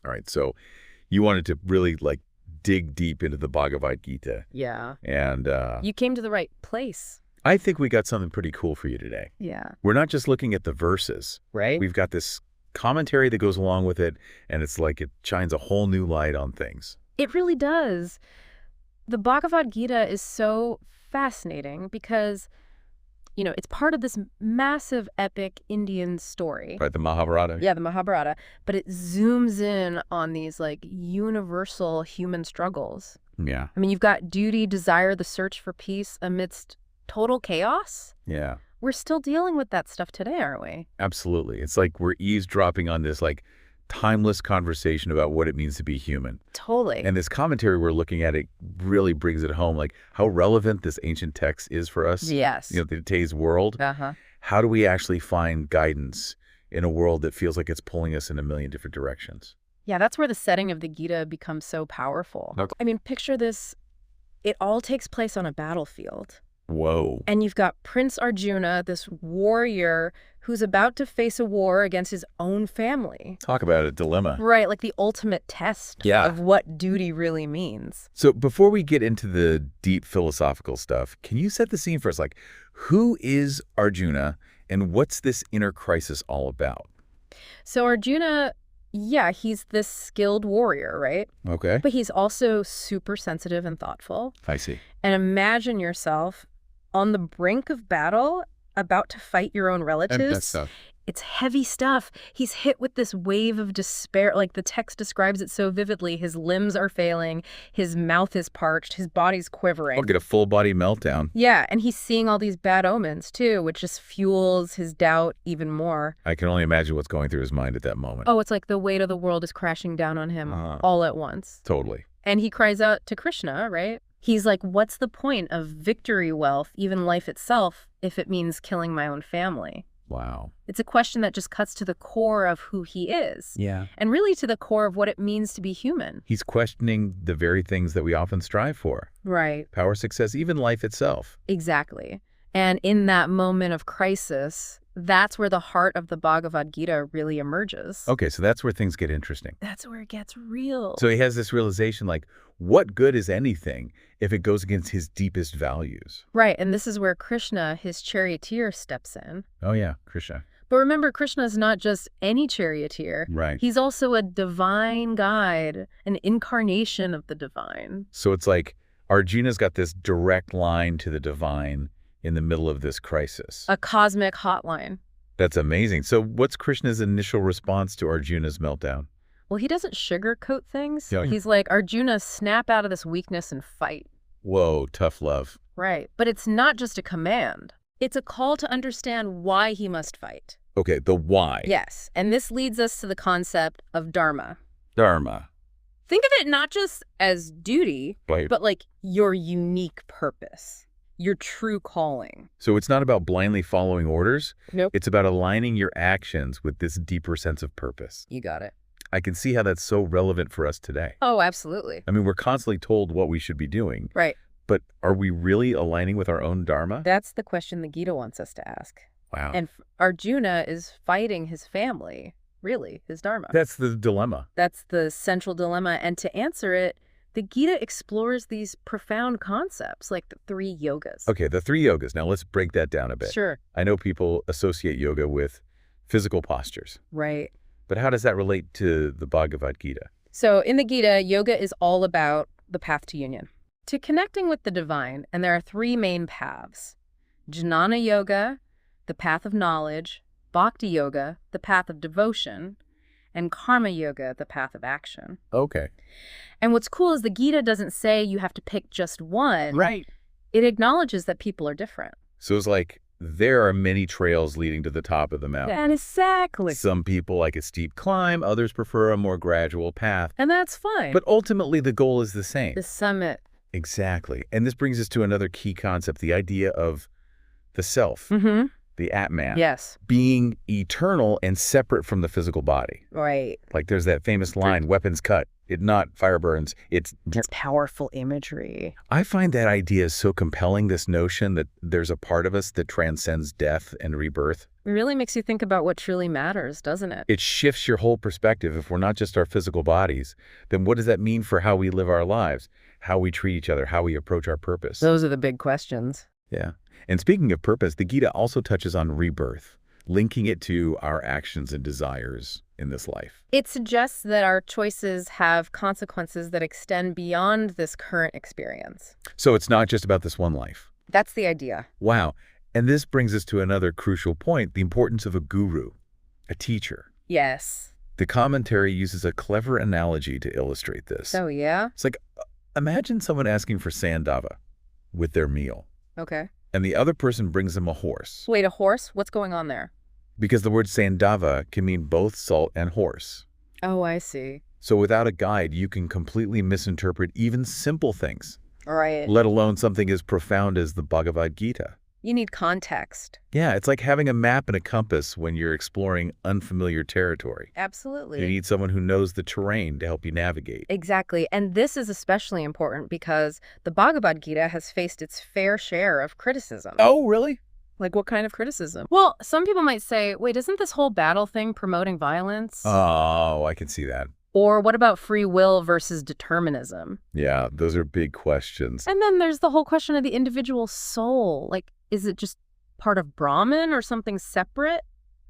All right, so you wanted to really like dig deep into the Bhagavad Gita. Yeah. And You came to the right place. I think we got something pretty cool for you today. Yeah. We're not just looking at the verses. Right? We've got this commentary that goes along with it, and it's like it shines a whole new light on things. It really does. The Bhagavad Gita is so fascinating because, it's part of this massive epic Indian story. Right, the Mahabharata. Yeah, the Mahabharata. But it zooms in on these like universal human struggles. Yeah. I mean, you've got duty, desire, the search for peace amidst total chaos. Yeah. We're still dealing with that stuff today, aren't we? Absolutely. It's like we're eavesdropping on this like timeless conversation about what it means to be human. Totally. And this commentary we're looking at, it really brings it home, like how relevant this ancient text is for us. Yes. Today's world. Uh-huh. How do we actually find guidance in a world that feels like it's pulling us in a million different directions? Yeah, that's where the setting of the Gita becomes so powerful. Okay. I mean, picture this. It all takes place on a battlefield. Whoa. And you've got Prince Arjuna, this warrior who's about to face a war against his own family. Talk about a dilemma. Right, like the ultimate test of what duty really means. So before we get into the deep philosophical stuff, can you set the scene for us? Like, who is Arjuna and what's this inner crisis all about? So Arjuna, yeah, he's this skilled warrior, right? Okay. But he's also super sensitive and thoughtful. I see. And imagine yourself on the brink of battle, about to fight your own relatives. It's heavy stuff. He's hit with this wave of despair. Like the text describes it so vividly. His limbs are failing. His mouth is parched. His body's quivering. I'll get a full body meltdown. Yeah, and he's seeing all these bad omens too, which just fuels his doubt even more. I can only imagine what's going through his mind at that moment. Oh, it's like the weight of the world is crashing down on him all at once. Totally. And he cries out to Krishna, right? He's like, what's the point of victory wealth, even life itself, if it means killing my own family? Wow. It's a question that just cuts to the core of who he is. Yeah. And really to the core of what it means to be human. He's questioning the very things that we often strive for. Right. Power, success, even life itself. Exactly. And in that moment of crisis, that's where the heart of the Bhagavad Gita really emerges. Okay, so that's where things get interesting. That's where it gets real. So he has this realization like, what good is anything if it goes against his deepest values? Right, and this is where Krishna, his charioteer, steps in. Oh yeah, Krishna. But remember, Krishna is not just any charioteer. Right. He's also a divine guide, an incarnation of the divine. So it's like Arjuna's got this direct line to the divine in the middle of this crisis. A cosmic hotline. That's amazing. So what's Krishna's initial response to Arjuna's meltdown? Well, he doesn't sugarcoat things. Yeah. He's like, Arjuna, snap out of this weakness and fight. Whoa, tough love. Right. But it's not just a command. It's a call to understand why he must fight. Okay, the why. Yes. And this leads us to the concept of dharma. Dharma. Think of it not just as duty, Right. but like your unique purpose, your true calling. So it's not about blindly following orders. Nope. It's about aligning your actions with this deeper sense of purpose. You got it. I can see how that's so relevant for us today. Oh, absolutely. I mean, we're constantly told what we should be doing. Right. But are we really aligning with our own dharma? That's the question the Gita wants us to ask. Wow. And Arjuna is fighting his family, really, his dharma. That's the dilemma. That's the central dilemma. And to answer it, the Gita explores these profound concepts like the 3 yogas. Okay, the 3 yogas. Now let's break that down a bit. Sure. I know people associate yoga with physical postures. Right. But how does that relate to the Bhagavad Gita? So in the Gita, yoga is all about the path to union, to connecting with the divine. And there are 3 main paths: Jnana Yoga, the path of knowledge; Bhakti Yoga, the path of devotion; and Karma Yoga, the path of action. Okay. And what's cool is the Gita doesn't say you have to pick just one. Right. It acknowledges that people are different. So it's like there are many trails leading to the top of the mountain. And exactly. Some people like a steep climb, others prefer a more gradual path. And that's fine. But ultimately, the goal is the same. The summit. Exactly. And this brings us to another key concept, the idea of the self, Mm-hmm. the Atman. Yes. Being eternal and separate from the physical body. Right. Like there's that famous line, weapons cut, it not fire burns. It's powerful imagery. I find that idea so compelling, this notion that there's a part of us that transcends death and rebirth. It really makes you think about what truly matters, doesn't it? It shifts your whole perspective. If we're not just our physical bodies, then what does that mean for how we live our lives, how we treat each other, how we approach our purpose? Those are the big questions. Yeah. And speaking of purpose, the Gita also touches on rebirth, linking it to our actions and desires in this life. It suggests that our choices have consequences that extend beyond this current experience. So it's not just about this one life. That's the idea. Wow. And this brings us to another crucial point, the importance of a guru, a teacher. Yes. The commentary uses a clever analogy to illustrate this. Oh, yeah? It's like, imagine someone asking for sandava with their meal, Okay. and the other person brings them a horse. Wait, a horse? What's going on there? Because the word sandava can mean both salt and horse. Oh, I see. So without a guide, you can completely misinterpret even simple things, Right. let alone something as profound as the Bhagavad Gita. You need context. Yeah, it's like having a map and a compass when you're exploring unfamiliar territory. Absolutely. You need someone who knows the terrain to help you navigate. Exactly. And this is especially important because the Bhagavad Gita has faced its fair share of criticism. Oh, really? Like, what kind of criticism? Well, some people might say, wait, isn't this whole battle thing promoting violence? Oh, I can see that. Or what about free will versus determinism? Yeah, those are big questions. And then there's the whole question of the individual soul. Like, is it just part of Brahman or something separate?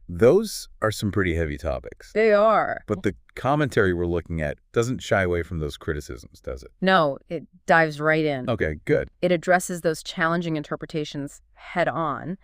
Those are some pretty heavy topics. They are. But the commentary we're looking at doesn't shy away from those criticisms, does it? No, it dives right in. Okay, good. It addresses those challenging interpretations head on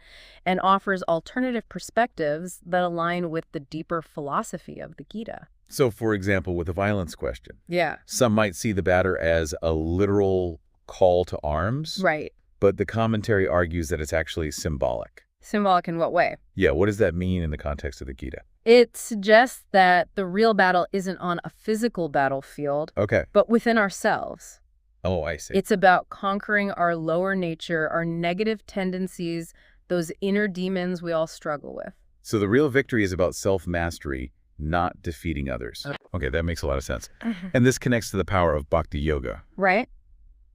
and offers alternative perspectives that align with the deeper philosophy of the Gita. So, for example, with the violence question, Yeah. some might see the batter as a literal call to arms, Right. but the commentary argues that it's actually symbolic. Symbolic in what way? Yeah, what does that mean in the context of the Gita? It suggests that the real battle isn't on a physical battlefield, Okay. but within ourselves. Oh, I see. It's about conquering our lower nature, our negative tendencies, those inner demons we all struggle with. So the real victory is about self-mastery, not defeating others. Okay, that makes a lot of sense. And this connects to the power of Bhakti Yoga. Right?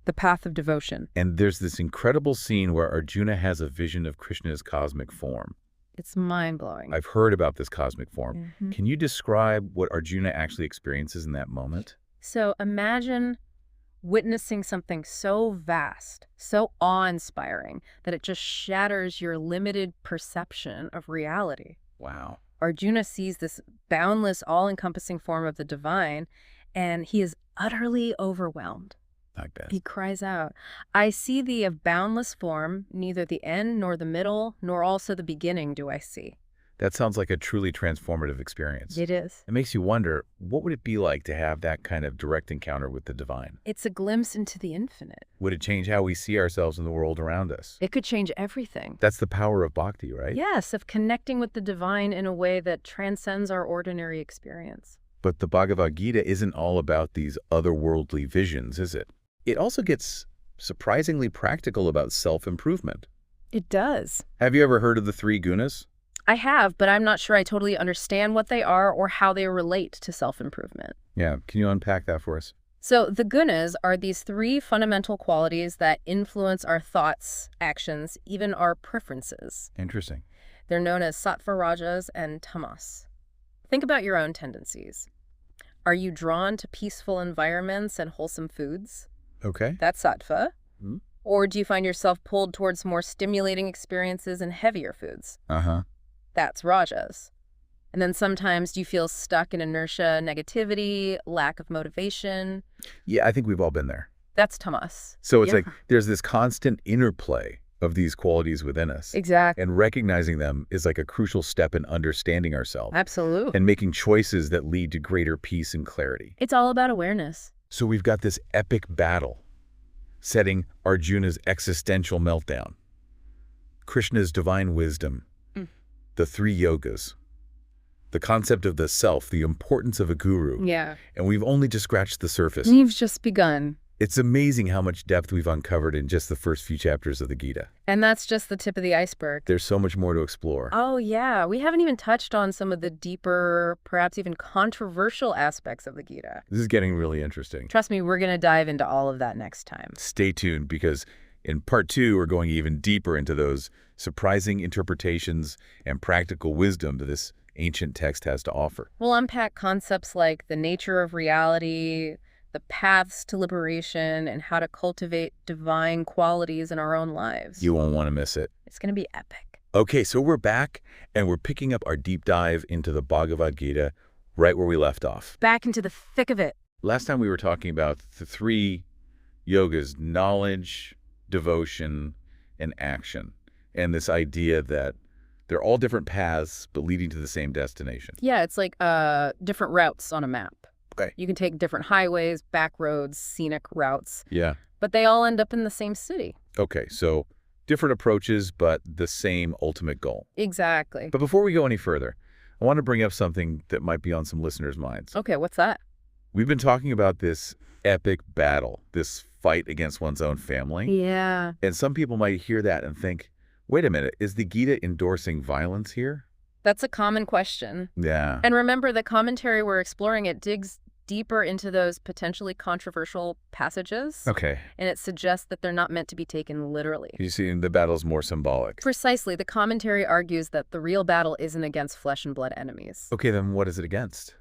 The path of devotion. And there's this incredible scene where Arjuna has a vision of Krishna's cosmic form. It's mind-blowing. I've heard about this cosmic form. Mhm. Can you describe what Arjuna actually experiences in that moment? So imagine witnessing something so vast, so awe-inspiring, that it just shatters your limited perception of reality. Wow. Arjuna sees this boundless, all-encompassing form of the divine, and he is utterly overwhelmed. I bet. He cries out, I see thee of boundless form, neither the end nor the middle, nor also the beginning do I see. That sounds like a truly transformative experience. It is. It makes you wonder, what would it be like to have that kind of direct encounter with the divine? It's a glimpse into the infinite. Would it change how we see ourselves in the world around us? It could change everything. That's the power of bhakti, right? Yes, of connecting with the divine in a way that transcends our ordinary experience. But the Bhagavad Gita isn't all about these otherworldly visions, is it? It also gets surprisingly practical about self-improvement. It does. Have you ever heard of the three gunas? I have, but I'm not sure I totally understand what they are or how they relate to self-improvement. Yeah, can you unpack that for us? So the gunas are these three fundamental qualities that influence our thoughts, actions, even our preferences. Interesting. They're known as sattva, rajas, and tamas. Think about your own tendencies. Are you drawn to peaceful environments and wholesome foods? Okay. That's sattva. Hmm. Or do you find yourself pulled towards more stimulating experiences and heavier foods? Uh-huh. That's rajas. And then sometimes do you feel stuck in inertia, negativity, lack of motivation? Yeah, I think we've all been there. That's tamas. So it's Yeah. like there's this constant interplay of these qualities within us. Exactly. And recognizing them is like a crucial step in understanding ourselves Absolutely. and making choices that lead to greater peace and clarity. It's all about awareness. So we've got this epic battle setting Arjuna's existential meltdown, Krishna's divine wisdom, the three yogas, the concept of the self, the importance of a guru. Yeah. And we've only just scratched the surface. We've just begun. It's amazing how much depth we've uncovered in just the first few chapters of the Gita. And that's just the tip of the iceberg. There's so much more to explore. Oh, yeah. We haven't even touched on some of the deeper, perhaps even controversial aspects of the Gita. This is getting really interesting. Trust me, we're going to dive into all of that next time. Stay tuned because in part 2, we're going even deeper into those surprising interpretations and practical wisdom that this ancient text has to offer. We'll unpack concepts like the nature of reality, the paths to liberation, and how to cultivate divine qualities in our own lives. You won't want to miss it. It's going to be epic. Okay, so we're back, and we're picking up our deep dive into the Bhagavad Gita right where we left off. Back into the thick of it. Last time we were talking about the three yogas: knowledge, devotion, and action. And this idea that they're all different paths, but leading to the same destination. Yeah, it's like different routes on a map. Okay. You can take different highways, back roads, scenic routes. Yeah. But they all end up in the same city. Okay, so different approaches, but the same ultimate goal. Exactly. But before we go any further, I want to bring up something that might be on some listeners' minds. Okay, what's that? We've been talking about this epic battle, this fight against one's own family. Yeah. And some people might hear that and think, wait a minute, is the Gita endorsing violence here? That's a common question. Yeah. And remember, the commentary we're exploring, it digs deeper into those potentially controversial passages. Okay. And it suggests that they're not meant to be taken literally. You see, the battle's more symbolic. Precisely. The commentary argues that the real battle isn't against flesh and blood enemies. Okay, then what is it against?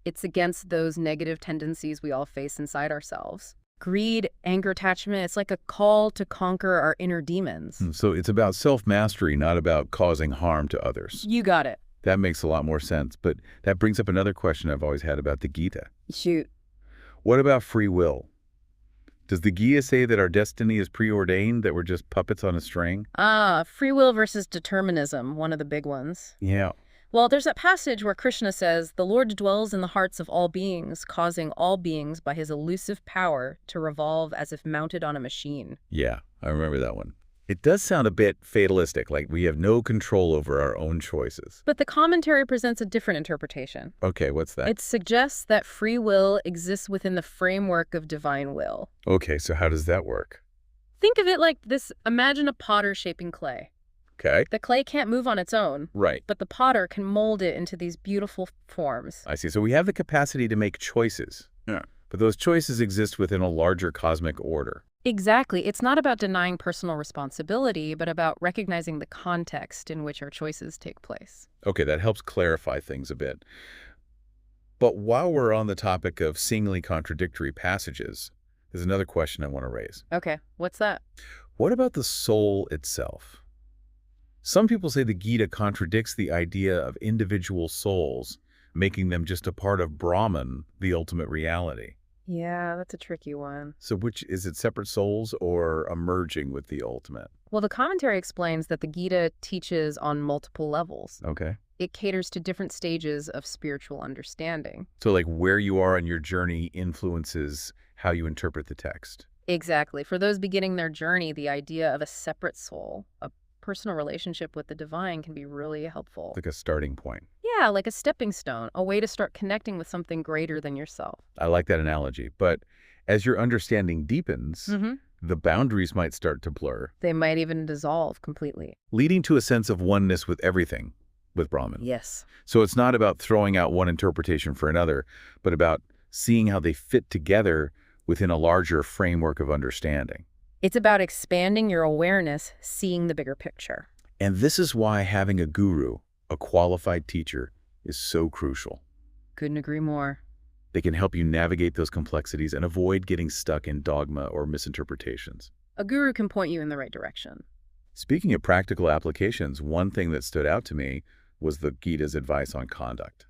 It's against those negative tendencies we all face inside ourselves. Greed, anger, attachment, it's like a call to conquer our inner demons. So it's about self-mastery, not about causing harm to others. You got it. That makes a lot more sense, but that brings up another question I've always had about the Gita. Shoot. What about free will? Does the Gita say that our destiny is preordained, that we're just puppets on a string? Free will versus determinism, one of the big ones. Yeah. Well, there's that passage where Krishna says, "The Lord dwells in the hearts of all beings, causing all beings by his elusive power to revolve as if mounted on a machine." Yeah, I remember that one. It does sound a bit fatalistic, like we have no control over our own choices. But the commentary presents a different interpretation. Okay, what's that? It suggests that free will exists within the framework of divine will. Okay, so how does that work? Think of it like this. Imagine a potter shaping clay. Okay. The clay can't move on its own. Right. But the potter can mold it into these beautiful forms. I see. So we have the capacity to make choices. Yeah. But those choices exist within a larger cosmic order. Exactly. It's not about denying personal responsibility, but about recognizing the context in which our choices take place. Okay, that helps clarify things a bit. But while we're on the topic of seemingly contradictory passages, there's another question I want to raise. Okay, what's that? What about the soul itself? Some people say the Gita contradicts the idea of individual souls, making them just a part of Brahman, the ultimate reality. Yeah, that's a tricky one. So which is it, separate souls or a merging with the ultimate? Well, the commentary explains that the Gita teaches on multiple levels. Okay. It caters to different stages of spiritual understanding. So like where you are on your journey influences how you interpret the text. Exactly. For those beginning their journey, the idea of a separate soul, a personal relationship with the divine, can be really helpful. Like a starting point. Yeah, like a stepping stone, a way to start connecting with something greater than yourself. I like that analogy. But as your understanding deepens, the boundaries might start to blur. They might even dissolve completely. Leading to a sense of oneness with everything, with Brahman. Yes. So it's not about throwing out one interpretation for another, but about seeing how they fit together within a larger framework of understanding. It's about expanding your awareness, seeing the bigger picture. And this is why having a guru, a qualified teacher, is so crucial. Couldn't agree more. They can help you navigate those complexities and avoid getting stuck in dogma or misinterpretations. A guru can point you in the right direction. Speaking of practical applications, one thing that stood out to me was the Gita's advice on conduct.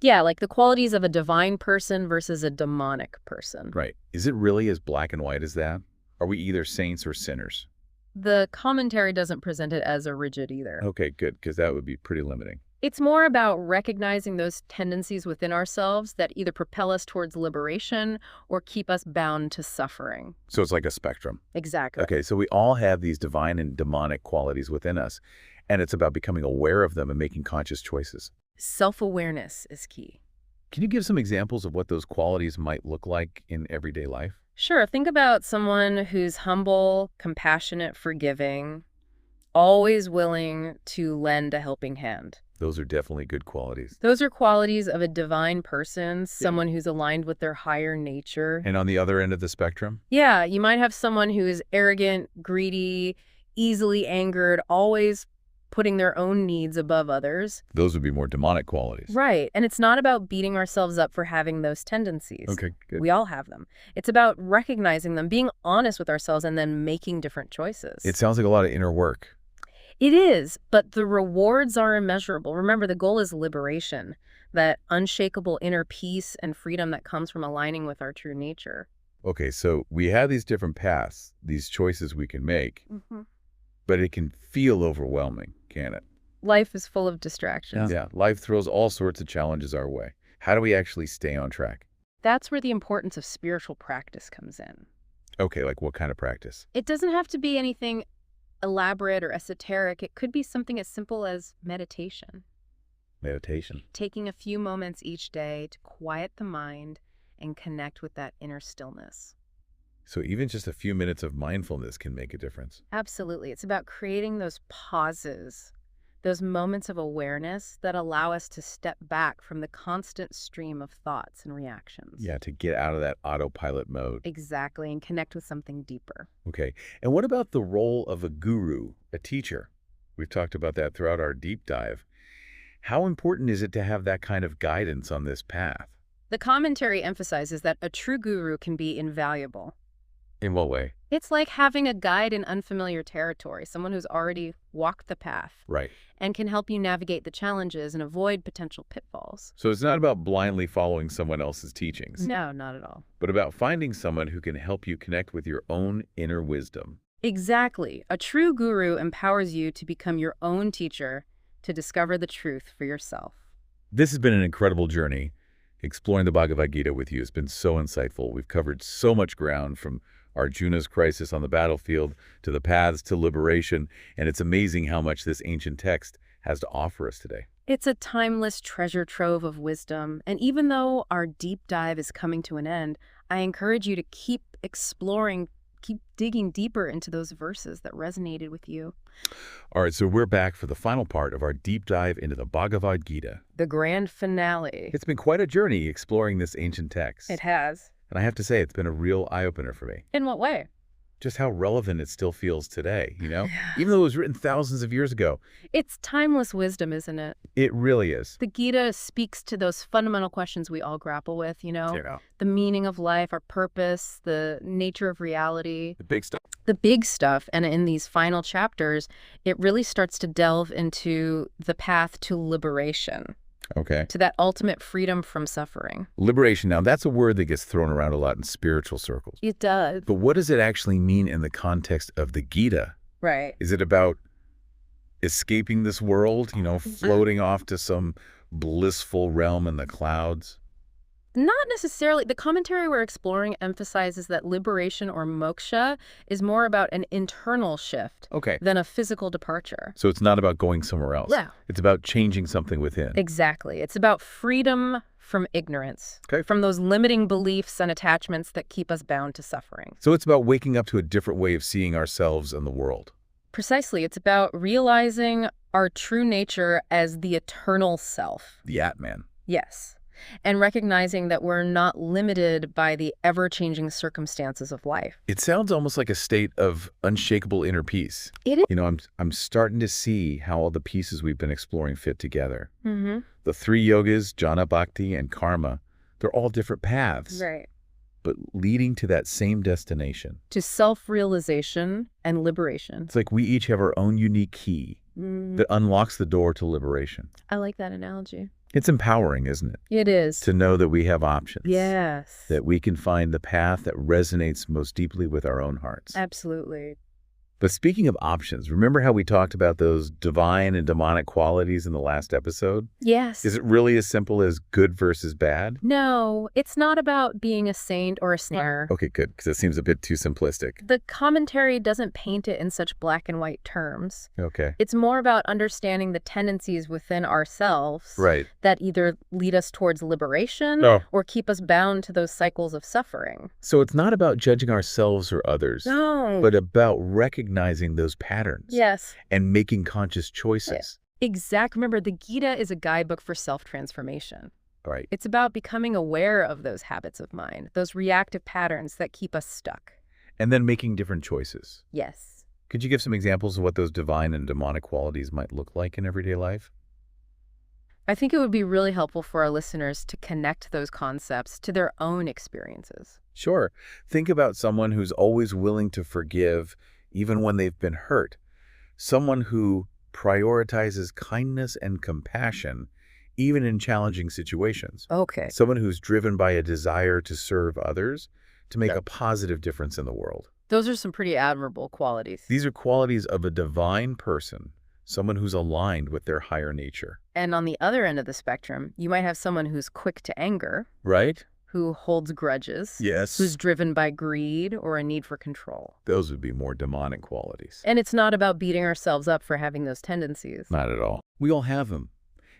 Yeah, like the qualities of a divine person versus a demonic person. Right. Is it really as black and white as that? Are we either saints or sinners? The commentary doesn't present it as a rigid either. Okay, good, because that would be pretty limiting. It's more about recognizing those tendencies within ourselves that either propel us towards liberation or keep us bound to suffering. So it's like a spectrum. Exactly. Okay, so we all have these divine and demonic qualities within us, and it's about becoming aware of them and making conscious choices. Self-awareness is key. Can you give some examples of what those qualities might look like in everyday life? Sure. Think about someone who's humble, compassionate, forgiving, always willing to lend a helping hand. Those are definitely good qualities. Those are qualities of a divine person, someone who's aligned with their higher nature. And on the other end of the spectrum? Yeah, you might have someone who is arrogant, greedy, easily angered, always putting their own needs above others. Those would be more demonic qualities. Right. And it's not about beating ourselves up for having those tendencies. Okay, good. We all have them. It's about recognizing them, being honest with ourselves, and then making different choices. It sounds like a lot of inner work. It is, but the rewards are immeasurable. Remember, the goal is liberation, that unshakable inner peace and freedom that comes from aligning with our true nature. Okay, so we have these different paths, these choices we can make, but it can feel overwhelming, can't it? Life is full of distractions. Yeah, life throws all sorts of challenges our way. How do we actually stay on track? That's where the importance of spiritual practice comes in. Okay, like what kind of practice? It doesn't have to be anything elaborate or esoteric. It could be something as simple as meditation. Meditation. Taking a few moments each day to quiet the mind and connect with that inner stillness. So even just a few minutes of mindfulness can make a difference. Absolutely. It's about creating those pauses, those moments of awareness that allow us to step back from the constant stream of thoughts and reactions. Yeah, to get out of that autopilot mode. Exactly, and connect with something deeper. Okay, and what about the role of a guru, a teacher? We've talked about that throughout our deep dive. How important is it to have that kind of guidance on this path? The commentary emphasizes that a true guru can be invaluable. In what way? It's like having a guide in unfamiliar territory, someone who's already walked the path Right. and can help you navigate the challenges and avoid potential pitfalls. So it's not about blindly following someone else's teachings, No, not at all. but about finding someone who can help you connect with your own inner wisdom. Exactly. A true guru empowers you to become your own teacher, to discover the truth for yourself. This has been an incredible journey. Exploring the Bhagavad Gita with you has been so insightful. We've covered so much ground, from Arjuna's crisis on the battlefield to the paths to liberation, and it's amazing how much this ancient text has to offer us today. It's a timeless treasure trove of wisdom, and even though our deep dive is coming to an end, I encourage you to keep exploring, keep digging deeper into those verses that resonated with you. All right, so we're back for the final part of our deep dive into the Bhagavad Gita. The grand finale. It's been quite a journey exploring this ancient text. It has. And I have to say, it's been a real eye-opener for me. In what way? Just how relevant it still feels today, you know? Even though it was written thousands of years ago. It's timeless wisdom, isn't it? It really is. The Gita speaks to those fundamental questions we all grapple with, you know? Yeah. The meaning of life, our purpose, the nature of reality. The big stuff. The big stuff. And in these final chapters, it really starts to delve into the path to liberation, Okay. to that ultimate freedom from suffering. Liberation. Now, that's a word that gets thrown around a lot in spiritual circles. It does. But what does it actually mean in the context of the Gita? Right. Is it about escaping this world, you know, floating off to some blissful realm in the clouds? Not necessarily. The commentary we're exploring emphasizes that liberation or moksha is more about an internal shift Okay. than a physical departure. So it's not about going somewhere else. Yeah. It's about changing something within. Exactly. It's about freedom from ignorance, Okay. from those limiting beliefs and attachments that keep us bound to suffering. So it's about waking up to a different way of seeing ourselves and the world. Precisely. It's about realizing our true nature as the eternal self. The Atman. Yes. And recognizing that we're not limited by the ever-changing circumstances of life. It sounds almost like a state of unshakable inner peace. It is. You know, I'm starting to see how all the pieces we've been exploring fit together. Mm-hmm. The three yogas, jnana, bhakti, and karma, they're all different paths, Right. but leading to that same destination. To self-realization and liberation. It's like we each have our own unique key that unlocks the door to liberation. I like that analogy. It's empowering, isn't it? It is. To know that we have options. Yes. That we can find the path that resonates most deeply with our own hearts. Absolutely. But speaking of options, remember how we talked about those divine and demonic qualities in the last episode? Yes. Is it really as simple as good versus bad? No, it's not about being a saint or a sinner. Okay, good, because it seems a bit too simplistic. The commentary doesn't paint it in such black and white terms. Okay. It's more about understanding the tendencies within ourselves Right. that either lead us towards liberation or keep us bound to those cycles of suffering. So it's not about judging ourselves or others, No. but about recognizing those patterns Yes. and making conscious choices. Exact. Remember, the Gita is a guidebook for self-transformation. Right. It's about becoming aware of those habits of mind, those reactive patterns that keep us stuck. And then making different choices. Yes. Could you give some examples of what those divine and demonic qualities might look like in everyday life? I think it would be really helpful for our listeners to connect those concepts to their own experiences. Sure. Think about someone who's always willing to forgive even when they've been hurt. Someone who prioritizes kindness and compassion even in challenging situations. Okay. Someone who's driven by a desire to serve others, to make Yeah. a positive difference in the world. Those are some pretty admirable qualities. These are qualities of a divine person, someone who's aligned with their higher nature. And on the other end of the spectrum, you might have someone who's quick to anger, Right? who holds grudges, Yes. who's driven by greed or a need for control. Those would be more demonic qualities. And it's not about beating ourselves up for having those tendencies. Not at all. We all have them.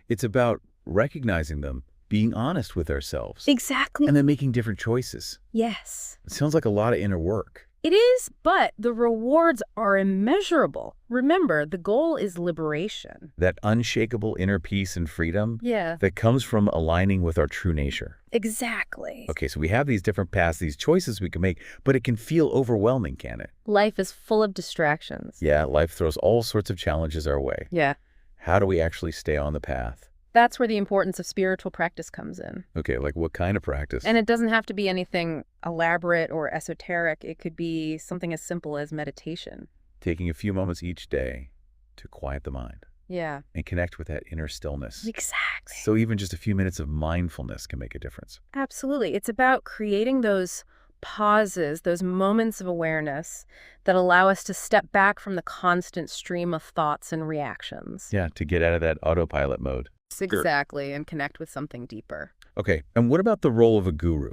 It's about recognizing them, being honest with ourselves, Exactly. and then making different choices. Yes. It sounds like a lot of inner work. It is, but the rewards are immeasurable. Remember, the goal is liberation. That unshakable inner peace and freedom Yeah. that comes from aligning with our true nature. Exactly. Okay, so we have these different paths, these choices we can make, but it can feel overwhelming, can it? Life is full of distractions. Yeah, life throws all sorts of challenges our way. Yeah. How do we actually stay on the path? That's where the importance of spiritual practice comes in. Okay, like what kind of practice? And it doesn't have to be anything elaborate or esoteric. It could be something as simple as meditation. Taking a few moments each day to quiet the mind Yeah. and connect with that inner stillness. Exactly. So even just a few minutes of mindfulness can make a difference. Absolutely. It's about creating those pauses, those moments of awareness that allow us to step back from the constant stream of thoughts and reactions. Yeah, to get out of that autopilot mode. Exactly, and connect with something deeper. Okay, and what about the role of a guru,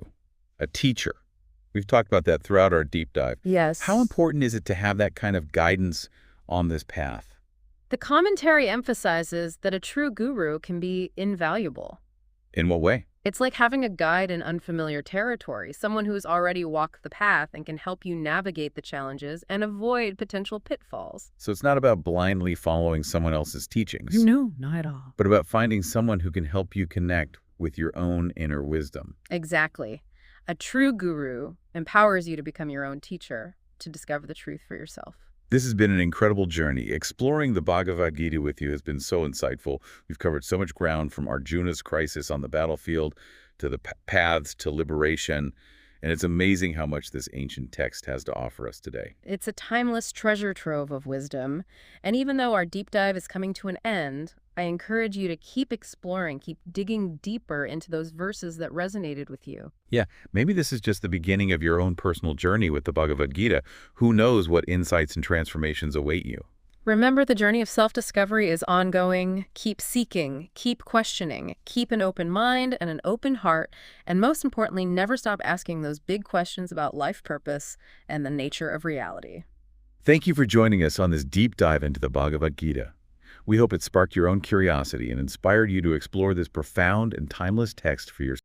a teacher? We've talked about that throughout our deep dive. Yes. How important is it to have that kind of guidance on this path? The commentary emphasizes that a true guru can be invaluable. In what way? It's like having a guide in unfamiliar territory, someone who's already walked the path and can help you navigate the challenges and avoid potential pitfalls. So it's not about blindly following someone else's teachings, No, not at all. but about finding someone who can help you connect with your own inner wisdom. Exactly. A true guru empowers you to become your own teacher, to discover the truth for yourself. This has been an incredible journey. Exploring the Bhagavad Gita with you has been so insightful. We've covered so much ground, from Arjuna's crisis on the battlefield to the paths to liberation. And it's amazing how much this ancient text has to offer us today. It's a timeless treasure trove of wisdom. And even though our deep dive is coming to an end, I encourage you to keep exploring, keep digging deeper into those verses that resonated with you. Yeah, maybe this is just the beginning of your own personal journey with the Bhagavad Gita. Who knows what insights and transformations await you? Remember, the journey of self-discovery is ongoing. Keep seeking, keep questioning, keep an open mind and an open heart, and most importantly, never stop asking those big questions about life purpose and the nature of reality. Thank you for joining us on this deep dive into the Bhagavad Gita. We hope it sparked your own curiosity and inspired you to explore this profound and timeless text for yourself.